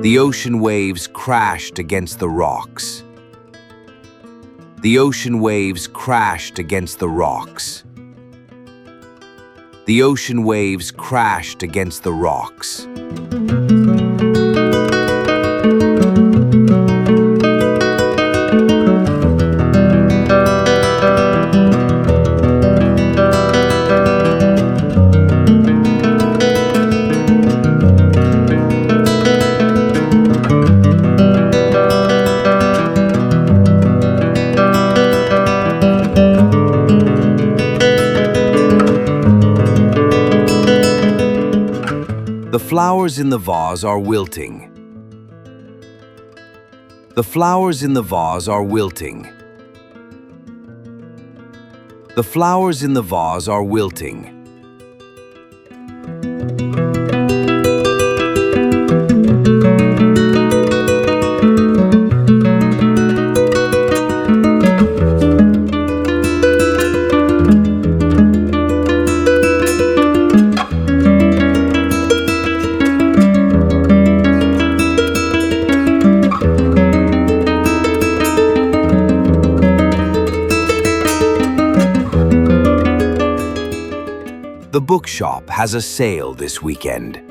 The ocean waves crashed against the rocks. The ocean waves crashed against the rocks. The ocean waves crashed against the rocks. The flowers in the vase are wilting. The flowers in the vase are wilting. The flowers in the vase are wilting. The bookshop has a sale this weekend.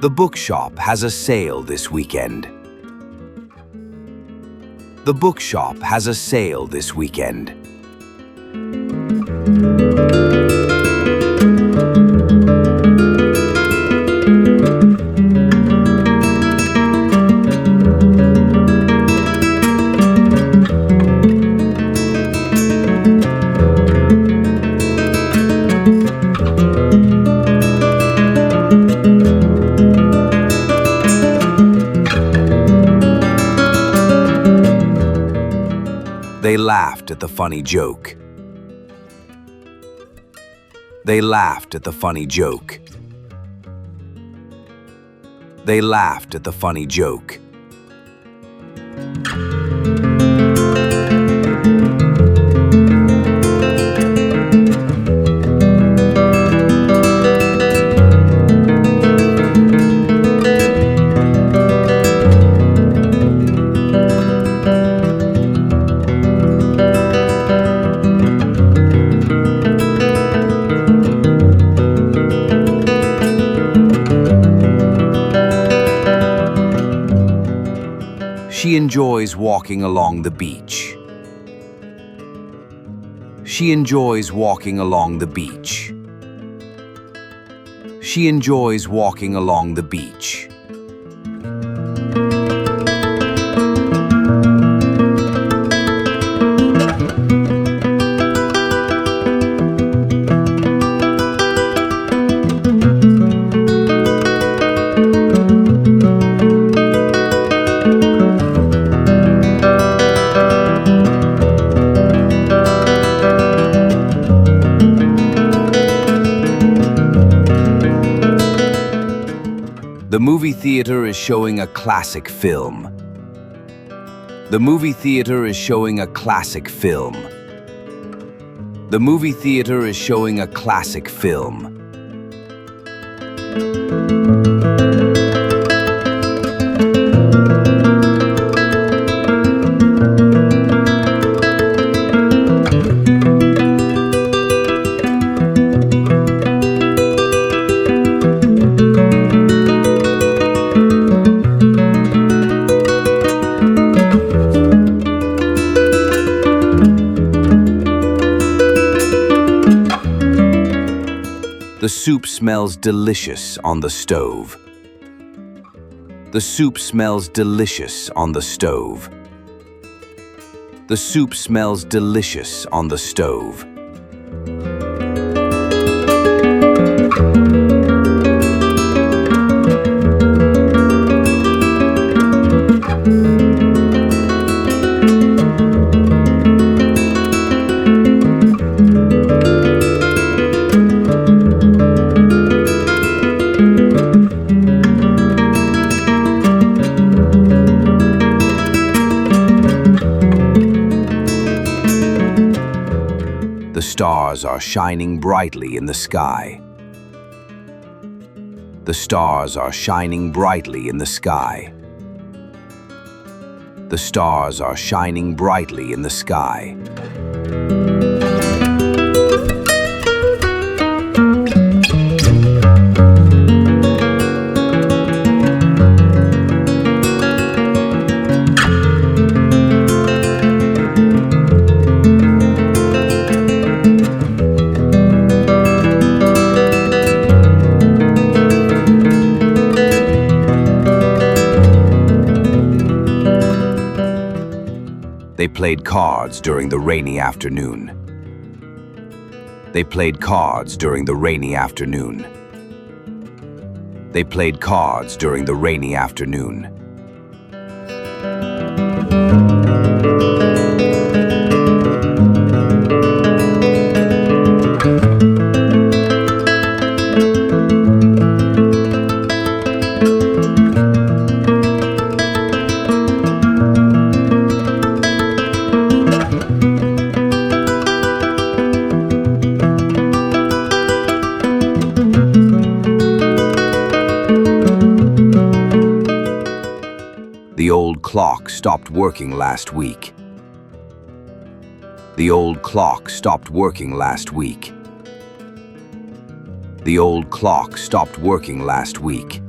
The bookshop has a sale this weekend. The bookshop has a sale this weekend. They laughed at the funny joke. They laughed at the funny joke. They laughed at the funny joke. She enjoys walking along the beach. She enjoys walking along the beach. She enjoys walking along the beach. The movie theater is showing a classic film. The movie theater is showing a classic film. The movie theater is showing a classic film. The soup smells delicious on the stove. The soup smells delicious on the stove. The soup smells delicious on the stove. The stars are shining brightly in the sky. The stars are shining brightly in the sky. The stars are shining brightly in the sky. They played cards during the rainy afternoon. They played cards during the rainy afternoon. They played cards during the rainy afternoon. The old clock stopped working last week. The old clock stopped working last week. The old clock stopped working last week.